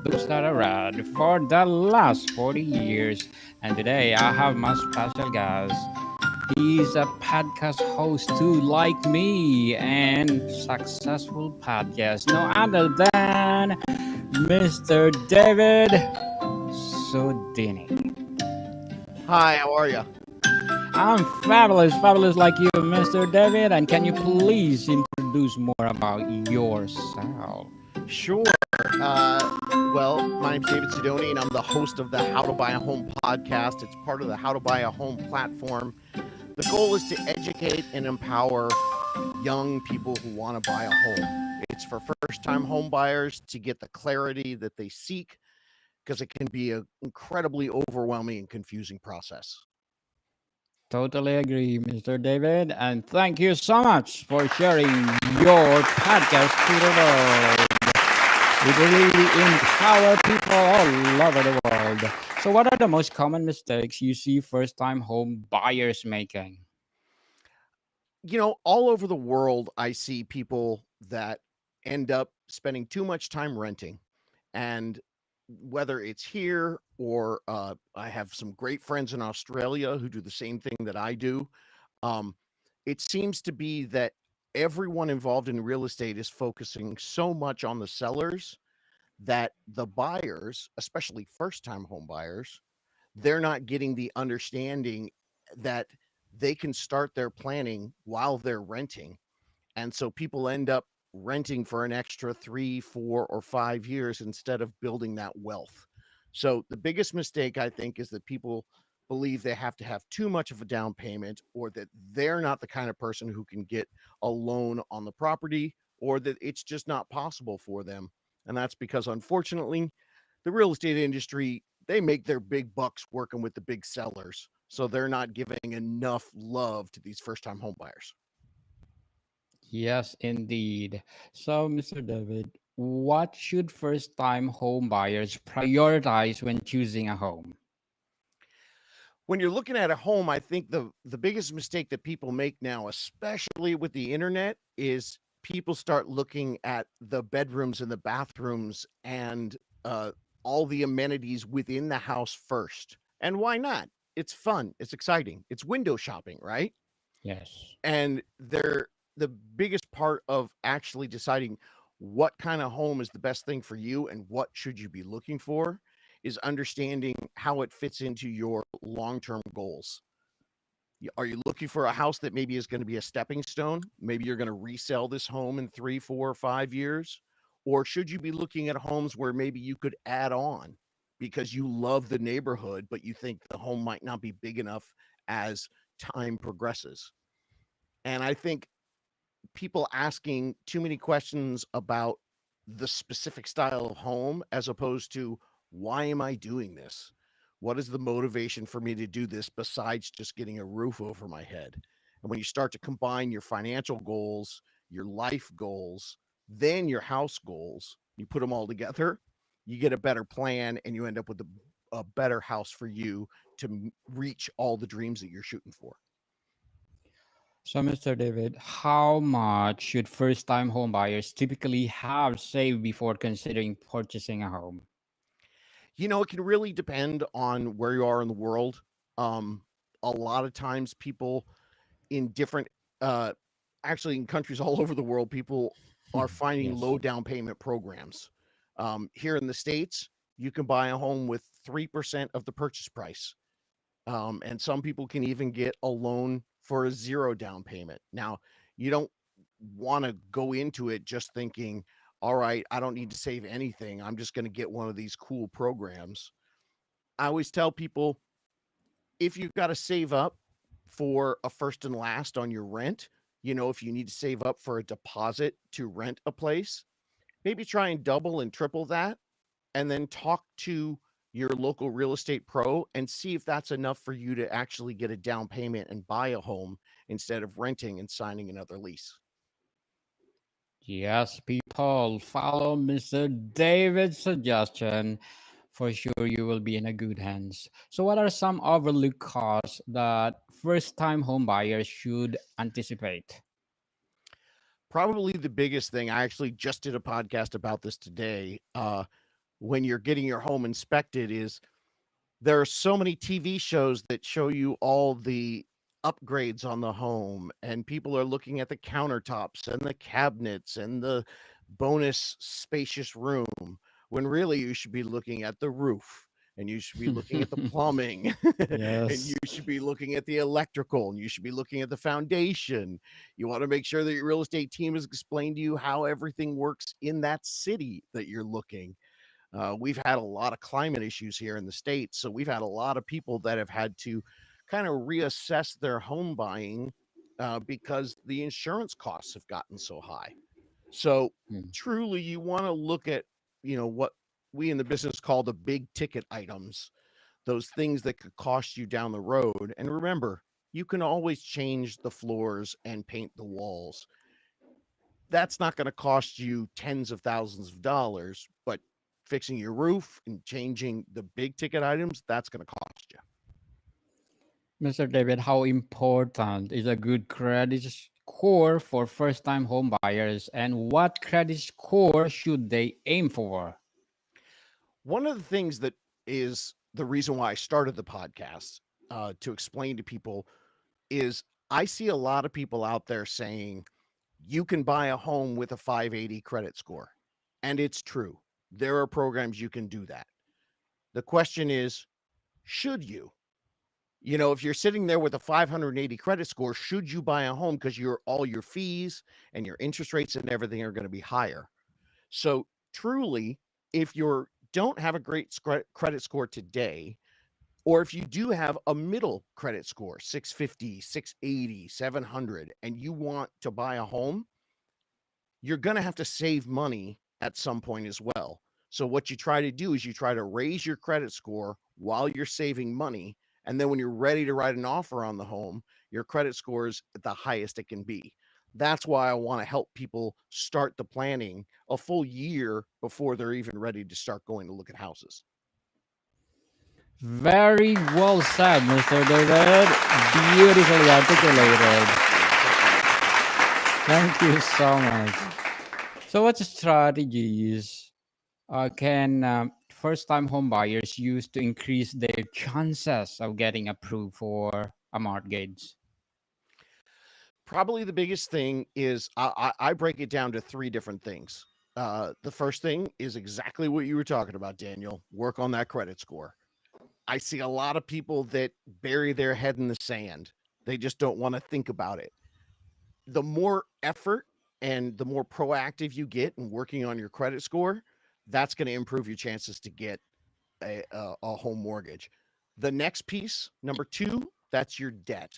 those that are read for the last 40 years. And today I have my special guest. He's a podcast host too, like me, and successful podcast. No other than Mr. David Sidoni. Hi, how are you? I'm fabulous, fabulous like you, Mr. David. And can you please introduce more about yourself? Sure. My name's David Sidoni, and I'm the host of the How to Buy a Home podcast. It's part of the How to Buy a Home platform. The goal is to educate and empower young people who want to buy a home. It's for first-time home buyers to get the clarity that they seek, because it can be an incredibly overwhelming and confusing process. Totally agree, Mr. David. And thank you so much for sharing your podcast to the world. It really empower people all over the world. So, what are the most common mistakes you see first-time home buyers making? All over the world, I see people that end up spending too much time renting. And whether it's here or I have some great friends in Australia who do the same thing that I do, um, it seems to be that everyone involved in real estate is focusing so much on the sellers that the buyers, especially first time home buyers, they're not getting the understanding that they can start their planning while they're renting. And so people end up renting for an extra 3, 4, or 5 years instead of building that wealth. So the biggest mistake, I think, is that people believe they have to have too much of a down payment, or that they're not the kind of person who can get a loan on the property, or that it's just not possible for them. And that's because, unfortunately, the real estate industry, they make their big bucks working with the big sellers. So they're not giving enough love to these first time home buyers. Yes, indeed. So, Mr. David, what should first-time home buyers prioritize when choosing a home? When you're looking at a home, I think the biggest mistake that people make now, especially with the internet, is people start looking at the bedrooms and the bathrooms and uh, all the amenities within the house first. And why not? It's fun. It's exciting. It's window shopping, right? Yes. And they're the biggest part of actually deciding what kind of home is the best thing for you and what should you be looking for is understanding how it fits into your long-term goals. Are you looking for a house that maybe is going to be a stepping stone? Maybe you're going to resell this home in 3, 4, 5 years. Or should you be looking at homes where maybe you could add on because you love the neighborhood, but you think the home might not be big enough as time progresses? And I think people asking too many questions about the specific style of home as opposed to, why am I doing this? What is the motivation for me to do this besides just getting a roof over my head? And when you start to combine your financial goals, your life goals, then your house goals, you put them all together, you get a better plan, and you end up with a better house for you to reach all the dreams that you're shooting for. So, Mr. David, how much should first-time home buyers typically have saved before considering purchasing a home? It can really depend on where you are in the world. Um, a lot of times, people in different, uh, actually in countries all over the world, people are finding Yes. low down payment programs. Here in the States, you can buy a home with 3% of the purchase price. And some people can even get a loan for a zero down payment. Now, you don't want to go into it just thinking, all right, I don't need to save anything. I'm just going to get one of these cool programs. I always tell people, if you've got to save up for a first and last on your rent, if you need to save up for a deposit to rent a place, maybe try and double and triple that, and then talk to your local real estate pro and see if that's enough for you to actually get a down payment and buy a home instead of renting and signing another lease. Yes, people, follow Mr. David's suggestion. For sure, you will be in a good hands. So, what are some overlooked costs that first-time home buyers should anticipate? Probably the biggest thing, I actually just did a podcast about this today. when you're getting your home inspected is there are so many TV shows that show you all the upgrades on the home, and people are looking at the countertops and the cabinets and the bonus spacious room, when really you should be looking at the roof, and you should be looking at the plumbing, and you Yes. should be looking at the electrical, and you should be looking at the foundation. You want to make sure that your real estate team has explained to you how everything works in that city that you're looking. We've had a lot of climate issues here in the States. So we've had a lot of people that have had to kind of reassess their home buying because the insurance costs have gotten so high. So Mm. truly, you want to look at, what we in the business call the big ticket items, those things that could cost you down the road. And remember, you can always change the floors and paint the walls. That's not going to cost you tens of thousands of dollars, but fixing your roof and changing the big ticket items, that's going to cost you. Mr. David, how important is a good credit score for first time home buyers, and what credit score should they aim for? One of the things that is the reason why I started the podcast to explain to people is I see a lot of people out there saying you can buy a home with a 580 credit score. And it's true. There are programs you can do that. The question is, should you? If you're sitting there with a 580 credit score, should you buy a home because all your fees and your interest rates and everything are going to be higher? So truly, if you don't have a great credit score today, or if you do have a middle credit score, 650, 680, 700, and you want to buy a home, you're going to have to save money at some point as well. So what you try to do is you try to raise your credit score while you're saving money. And then when you're ready to write an offer on the home, your credit score is at the highest it can be. That's why I want to help people start the planning a full year before they're even ready to start going to look at houses. Very well said, Mr. David. Beautifully articulated. Thank you. Thank you so much. So, what strategies can first time home buyers use to increase their chances of getting approved for a mortgage? Probably the biggest thing is I break it down to three different things. The first thing is exactly what you were talking about, Daniel. Work on that credit score. I see a lot of people that bury their head in the sand. They just don't want to think about it. The more effort and the more proactive you get in working on your credit score, that's going to improve your chances to get a home mortgage. The next piece, number two, that's your debt.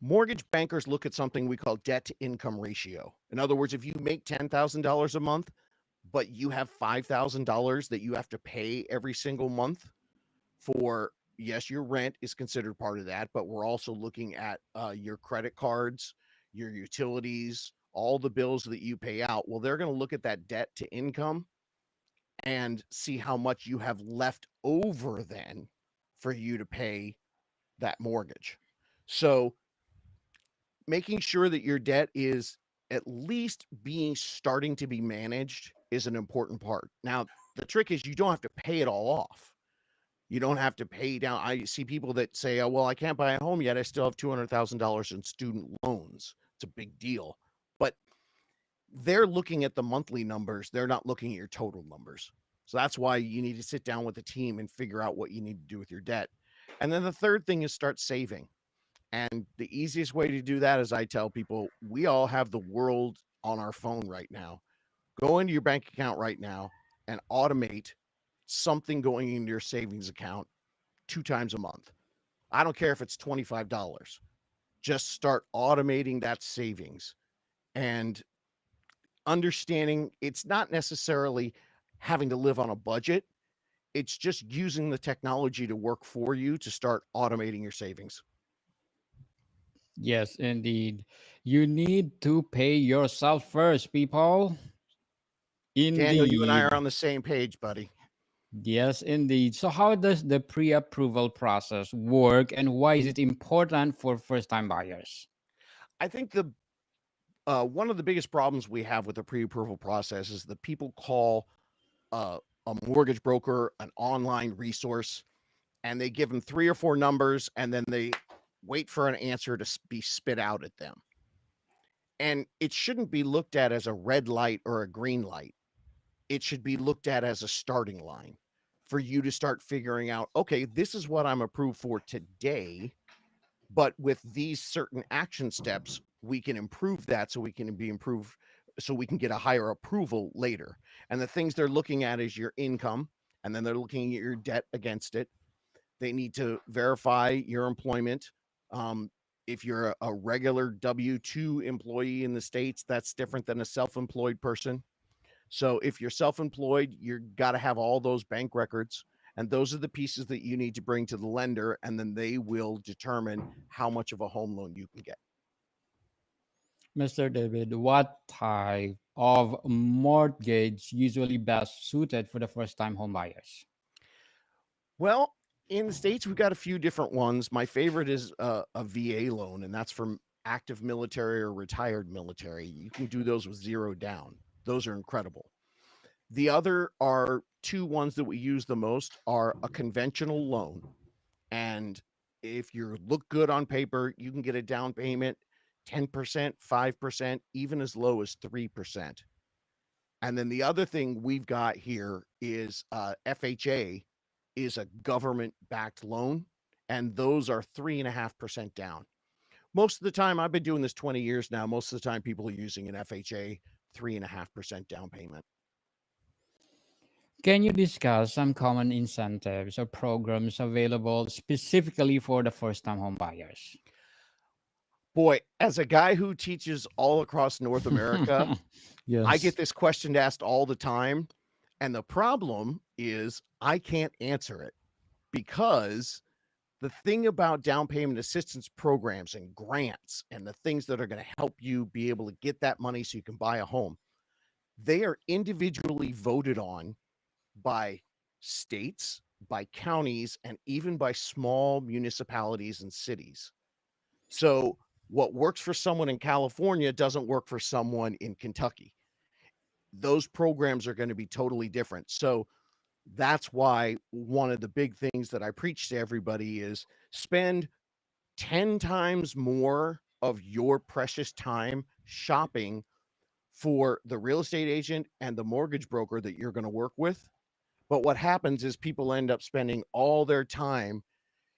Mortgage bankers look at something we call debt to income ratio. In other words, if you make $10,000 a month, but you have $5,000 that you have to pay every single month for, yes, your rent is considered part of that, but we're also looking at your credit cards, your utilities, all the bills that you pay out. Well, they're going to look at that debt to income and see how much you have left over then for you to pay that mortgage. So making sure that your debt is at least being starting to be managed is an important part. Now, the trick is you don't have to pay it all off. You don't have to pay down. I see people that say, "Oh, well, I can't buy a home yet. I still have $200,000 in student loans." It's a big deal. But they're looking at the monthly numbers. They're not looking at your total numbers. So that's why you need to sit down with the team and figure out what you need to do with your debt. And then the third thing is start saving. And the easiest way to do that is I tell people, we all have the world on our phone right now. Go into your bank account right now and automate something going into your savings account 2 times a month. I don't care if it's $25. Just start automating that savings and understanding it's not necessarily having to live on a budget. It's just using the technology to work for you to start automating your savings. Yes, indeed. You need to pay yourself first, people. Daniel, you and I are Indeed. on the same page, buddy. Yes, indeed. So, how does the pre approval process work, and why is it important for first time buyers? I think the one of the biggest problems we have with the pre-approval process is that people call a mortgage broker, an online resource, and they give them 3 or 4 numbers, and then they wait for an answer to be spit out at them. And it shouldn't be looked at as a red light or a green light. It should be looked at as a starting line for you to start figuring out, okay, this is what I'm approved for today, but with these certain action steps, we can improve that so we can be improved so we can get a higher approval later. And the things they're looking at is your income, and then they're looking at your debt against it. They need to verify your employment. Um, if you're a regular W 2 employee in the States, that's different than a self employed person. So if you're self employed, you got to have all those bank records. And those are the pieces that you need to bring to the lender. And then they will determine how much of a home loan you can get. Mr. David, what type of mortgage usually best suited for the first-time home buyers? Well, in the States, we've got a few different ones. My favorite is a VA loan, and that's from active military or retired military. You can do those with zero down. Those are incredible. The other are two ones that we use the most are a conventional loan. And if you look good on paper, you can get a down payment 10%, 5%, even as low as 3%. And then the other thing we've got here is FHA is a government backed loan, and those are 3.5% down. Most of the time, I've been doing this 20 years now. Most of the time, people are using an FHA 3.5% down payment. Can you discuss some common incentives or programs available specifically for the first-time home buyers? Boy, as a guy who teaches all across North America, I get Yes. this question asked all the time. And the problem is I can't answer it because the thing about down payment assistance programs and grants and the things that are going to help you be able to get that money so you can buy a home, they are individually voted on by states, by counties, and even by small municipalities and cities. So, what works for someone in California doesn't work for someone in Kentucky. Those programs are going to be totally different. So, that's why one of the big things that I preach to everybody is spend 10 times more of your precious time shopping for the real estate agent and the mortgage broker that you're going to work with. But what happens is people end up spending all their time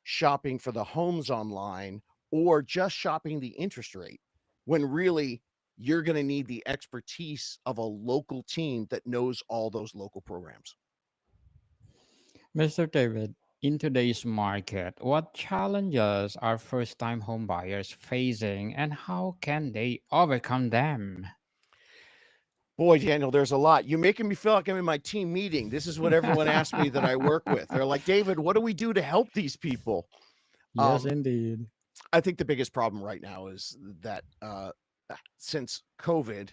shopping for the homes online or just shopping the interest rate when really you're going to need the expertise of a local team that knows all those local programs. Mr. David, in today's market, what challenges are first-time home buyers facing and how can they overcome them? Boy, Daniel, there's a lot. You're making me feel like I'm in my team meeting. This is what everyone asks me that I work with. They're like, David, what do we do to help these people? Yes, Um, indeed. I think the biggest problem right now is that since COVID,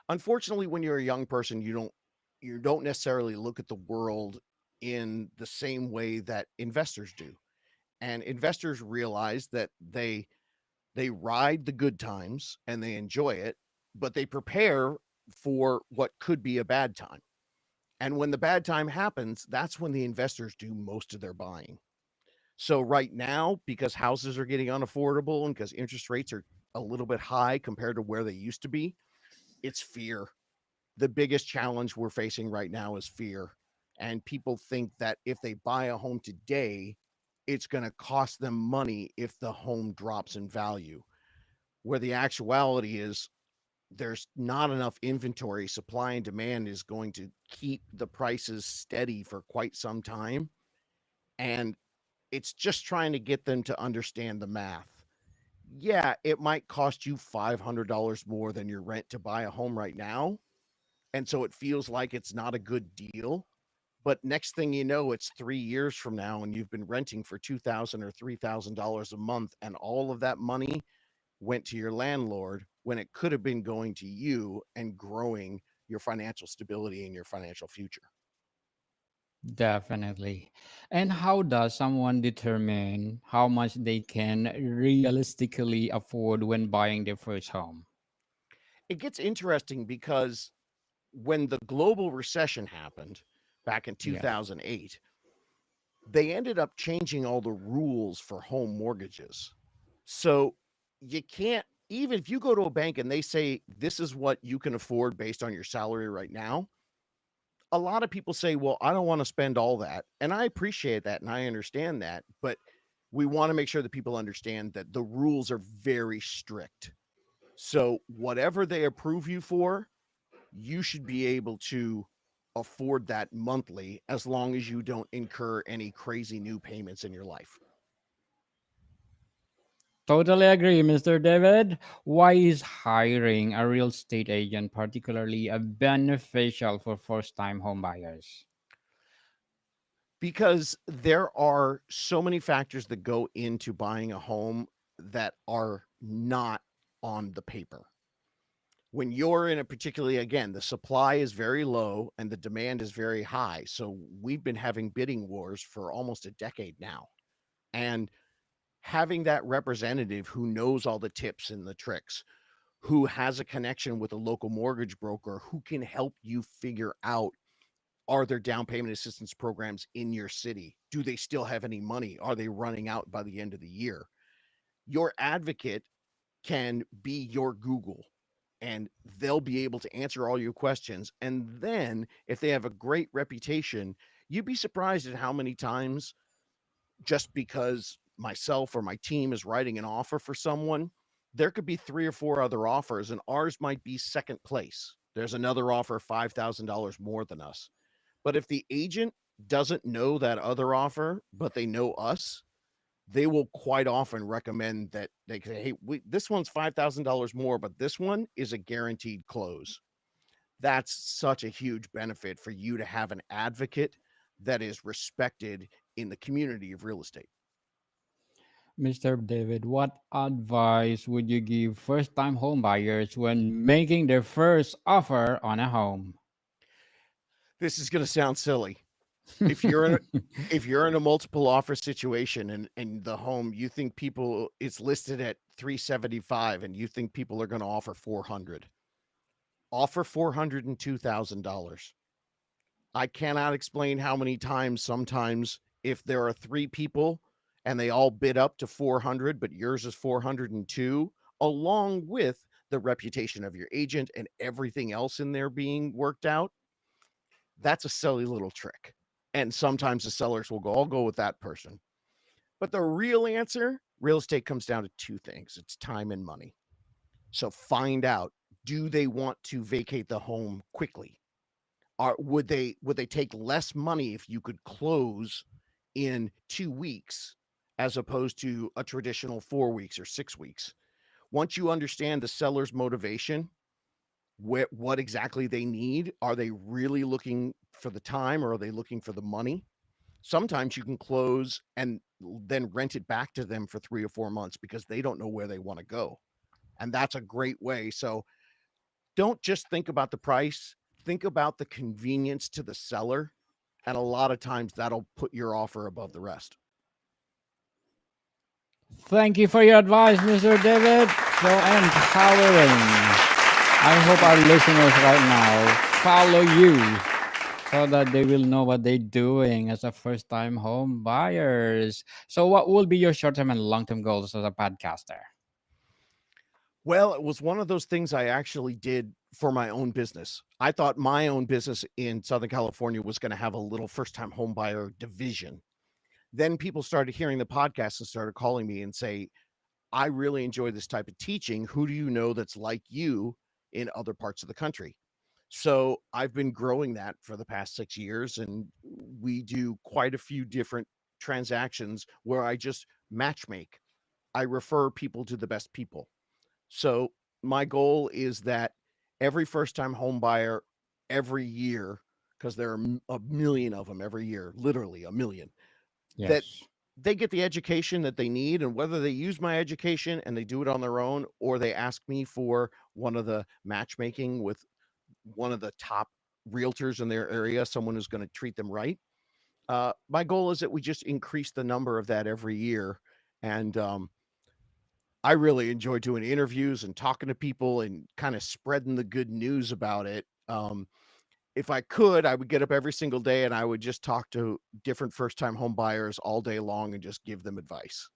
unfortunately, when you're a young person, you don't necessarily look at the world in the same way that investors do. And investors realize that they ride the good times and they enjoy it, but they prepare for what could be a bad time. And when the bad time happens, that's when the investors do most of their buying. So right now, because houses are getting unaffordable and because interest rates are a little bit high compared to where they used to be, it's fear. The biggest challenge we're facing right now is fear. And people think that if they buy a home today, it's going to cost them money if the home drops in value. Where the actuality is, there's not enough inventory. Supply and demand is going to keep the prices steady for quite some time. And it's just trying to get them to understand the math. Yeah, it might cost you $500 more than your rent to buy a home right now. And so it feels like it's not a good deal. But next thing you know, it's 3 years from now, and you've been renting for $2,000 or $3,000 a month, and all of that money went to your landlord when it could have been going to you and growing your financial stability and your financial future. Definitely. And how does someone determine how much they can realistically afford when buying their first home? It gets interesting because when the global recession happened, back in Yes. 2008, they ended up changing all the rules for home mortgages. So you can't, even if you go to a bank and they say this is what you can afford based on your salary right now, a lot of people say, well, I don't want to spend all that. And I appreciate that and I understand that. But we want to make sure that people understand that the rules are very strict. So whatever they approve you for, you should be able to afford that monthly as long as you don't incur any crazy new payments in your life. Totally agree, Mr. David. Why is hiring a real estate agent particularly beneficial for first time home buyers? Because there are so many factors that go into buying a home that are not on the paper. When you're in a particularly, again, the supply is very low and the demand is very high. So we've been having bidding wars for almost a decade now. And having that representative who knows all the tips and the tricks, who has a connection with a local mortgage broker who can help you figure out, are there down payment assistance programs in your city? Do they still have any money? Are they running out by the end of the year? Your advocate can be your Google and they'll be able to answer all your questions. And then if they have a great reputation, you'd be surprised at how many times, just because myself or my team is writing an offer for someone, there could be 3 or 4 other offers and ours might be second place. There's another offer $5,000 more than us. But if the agent doesn't know that other offer, but they know us, they will quite often recommend that they say, hey, this one's $5,000 more, but this one is a guaranteed close. That's such a huge benefit for you to have an advocate that is respected in the community of real estate. Mr. David, what advice would you give first time home buyers when making their first offer on a home? This is going to sound silly. If you're in a, if you're in a multiple offer situation and the home you think people, it's listed at 375 and you think people are going to offer 400, offer $402,000. I cannot explain how many times, sometimes if there are 3 people and they all bid up to 400 but yours is 402, along with the reputation of your agent and everything else in there being worked out, that's a silly little trick. And sometimes the sellers will go, I'll go with that person. But the real answer, real estate comes down to 2 things. It's time and money. So find out, do they want to vacate the home quickly? Are would they take less money if you could close in 2 weeks as opposed to a traditional 4 weeks or 6 weeks? Once you understand the seller's motivation, what exactly they need, are they really looking for the time or are they looking for the money? Sometimes you can close and then rent it back to them for 3 or 4 months because they don't know where they wanna go, and that's a great way. So don't just think about the price, think about the convenience to the seller, and a lot of times that'll put your offer above the rest. Thank you for your advice, Mr. David. So empowering. I hope our listeners right now follow you so that they will know what they're doing as a first time home buyers. So, what will be your short term and long term goals as a podcaster? Well, it was one of those things I actually did for my own business. I thought my own business in Southern California was gonna have a little first-time home buyer division. Then people started hearing the podcast and started calling me and say, I really enjoy this type of teaching. Who do you know that's like you in other parts of the country? So I've been growing that for the past 6 years, and we do quite a few different transactions where I just match make. I refer people to the best people. So my goal is that every first time home buyer every year, because there are a million of them every year, literally a million, that Yes. they get the education that they need, and whether they use my education and they do it on their own or they ask me for one of the matchmaking with one of the top realtors in their area, someone who's going to treat them right. My goal is that we just increase the number of that every year. And I really enjoy doing interviews and talking to people and kind of spreading the good news about it. if I could, I would get up every single day and I would just talk to different first time home buyers all day long and just give them advice.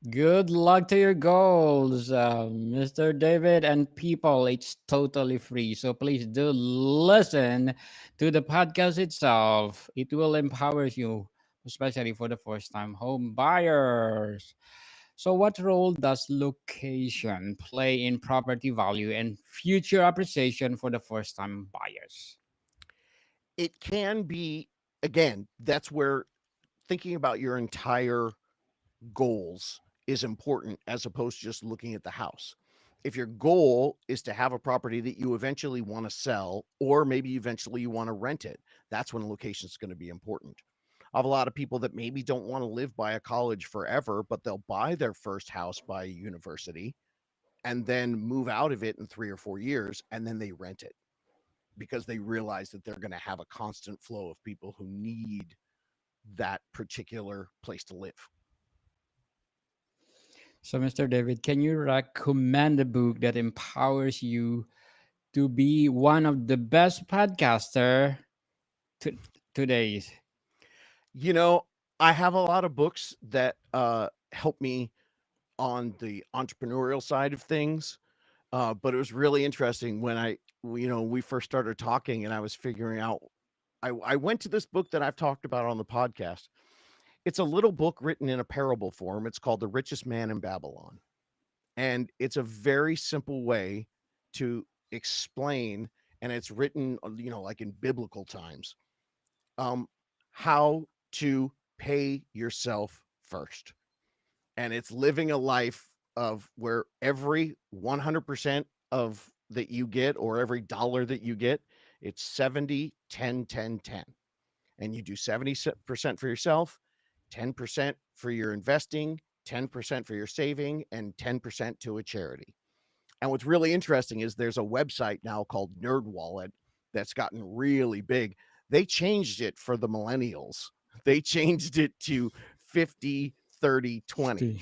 Good luck to your goals, Mr. David. And people, it's totally free. So please do listen to the podcast itself. It will empower you, especially for the first time home buyers. So, what role does location play in property value and future appreciation for the first time buyers? It can be, again, that's where thinking about your entire goals is important as opposed to just looking at the house. If your goal is to have a property that you eventually want to sell, or maybe eventually you want to rent it, that's when location is going to be important. I have a lot of people that maybe don't want to live by a college forever, but they'll buy their first house by a university and then move out of it in 3 or 4 years, and then they rent it because they realize that they're going to have a constant flow of people who need that particular place to live. So, Mr. David, can you recommend a book that empowers you to be one of the best podcaster to today? You know, I have a lot of books that help me on the entrepreneurial side of things. But it was really interesting when we first started talking and I was figuring out. I went to this book that I've talked about on the podcast. It's a little book written in a parable form. It's called The Richest Man in Babylon. And it's a very simple way to explain, and it's written, like in biblical times, um, how to pay yourself first. And it's living a life of where every 100% of that you get, or every dollar that you get, it's 70, 10, 10, 10. And you do 70% for yourself, 10% for your investing, 10% for your saving, and 10% to a charity. And what's really interesting is there's a website now called NerdWallet that's gotten really big. They changed it for the millennials. They changed it to 50, 30, 20.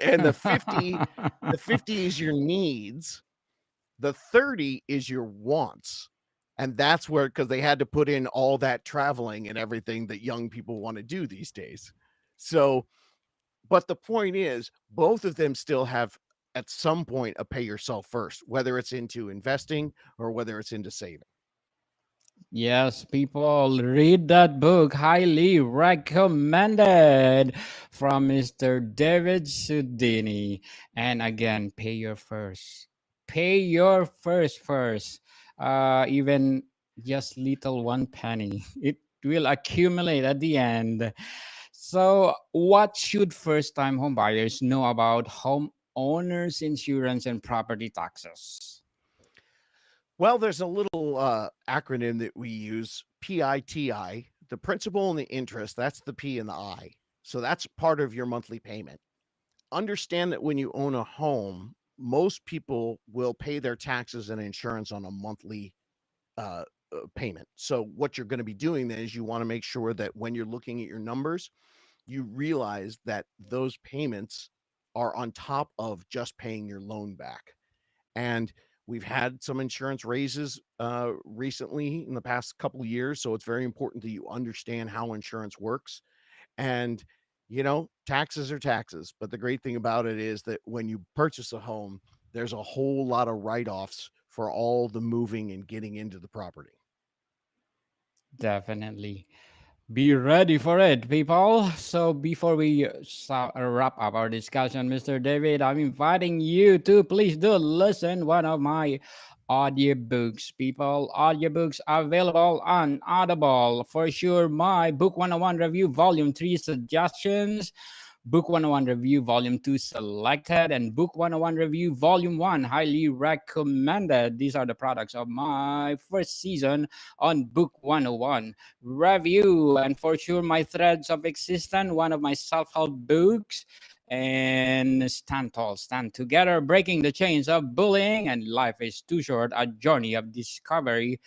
And the 50 is your needs, the 30 is your wants. And that's where, because they had to put in all that traveling and everything that young people want to do these days. So, but the point is, both of them still have at some point a pay yourself first, whether it's into investing or whether it's into saving. Yes, people, read that book. Highly recommended from Mr. David Sidoni. And again, pay your first. Pay your first. Even just little one penny. It will accumulate at the end. So, what should first time home buyers know about home owners insurance and property taxes? Well, there's a little acronym that we use, PITI, the principal and the interest. That's the P and the I. So that's part of your monthly payment. Understand that when you own a home, most people will pay their taxes and insurance on a monthly uh, payment. So what you're going to be doing then is you want to make sure that when you're looking at your numbers, you realize that those payments are on top of just paying your loan back. And we've had some insurance raises recently in the past couple of years, so it's very important that you understand how insurance works. And taxes are taxes, but the great thing about it is that when you purchase a home, there's a whole lot of write-offs for all the moving and getting into the property. Definitely. Be ready for it, people. So before we wrap up our discussion, Mr. David, I'm inviting you to please do listen one of my audiobooks, people. Audiobooks available on Audible. For sure, my Book 101 Review Volume 3 Suggestions, Book 101 Review Volume 2 Selected, and Book 101 Review Volume 1 Highly Recommended. These are the products of my first season on Book 101 Review. And for sure, my Threads of Existence, one of my self help books. And Stand Tall, Stand Together, Breaking the Chains of Bullying, and Life is Too Short, a journey of discovery,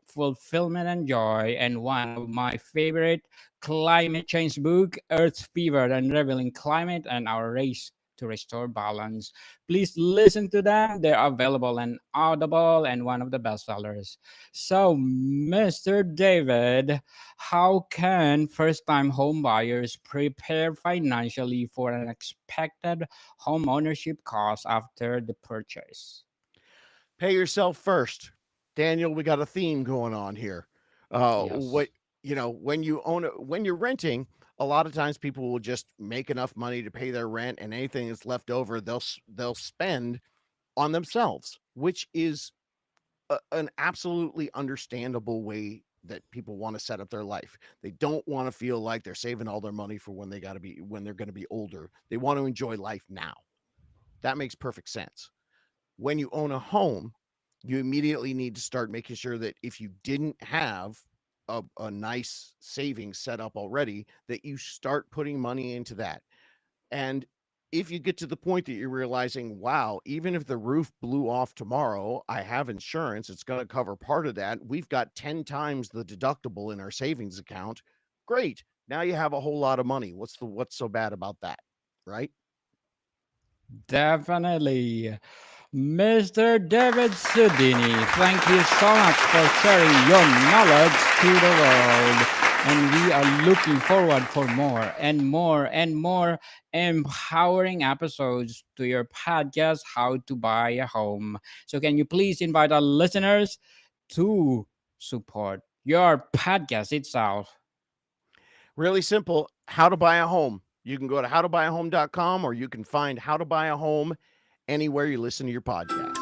fulfillment, and joy. And one of my favorite climate change book, Earth Fever, Unraveling Climate and Our Race to restore balance. Please listen to them. They're available and Audible and one of the bestsellers. So, Mr. David, how can first time home buyers prepare financially for an expected home ownership cost after the purchase? Pay yourself first. Daniel, we got a theme going on here. What Yes. when you own it, when you're renting, a lot of times people will just make enough money to pay their rent, and anything that's left over, they'll spend on themselves, which is an absolutely understandable way that people want to set up their life. They don't want to feel like they're saving all their money for when they're going to be older. They want to enjoy life now. That makes perfect sense. When you own a home, you immediately need to start making sure that if you didn't have a nice savings set up already, that you start putting money into that. And if you get to the point that you're realizing, wow, even if the roof blew off tomorrow, I have insurance, it's going to cover part of that. We've got 10 times the deductible in our savings account. Great. Now you have a whole lot of money. What's so bad about that? Right? Definitely. Mr. David Sidoni, thank you so much for sharing your knowledge to the world. And we are looking forward for more and more and more empowering episodes to your podcast, How to Buy a Home. So, can you please invite our listeners to support your podcast itself? Really simple. How to buy a home. You can go to howtobuyahome.com, or you can find How to Buy a Home anywhere you listen to your podcast.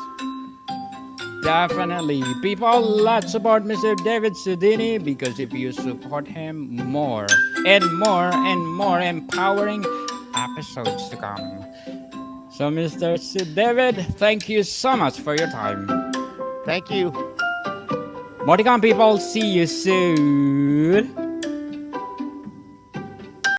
Definitely. People, let's support Mr. David Sidini because if you support him, more and more and more empowering episodes to come. So, Mr. David, thank you so much for your time. Thank you. More to come, people. See you soon.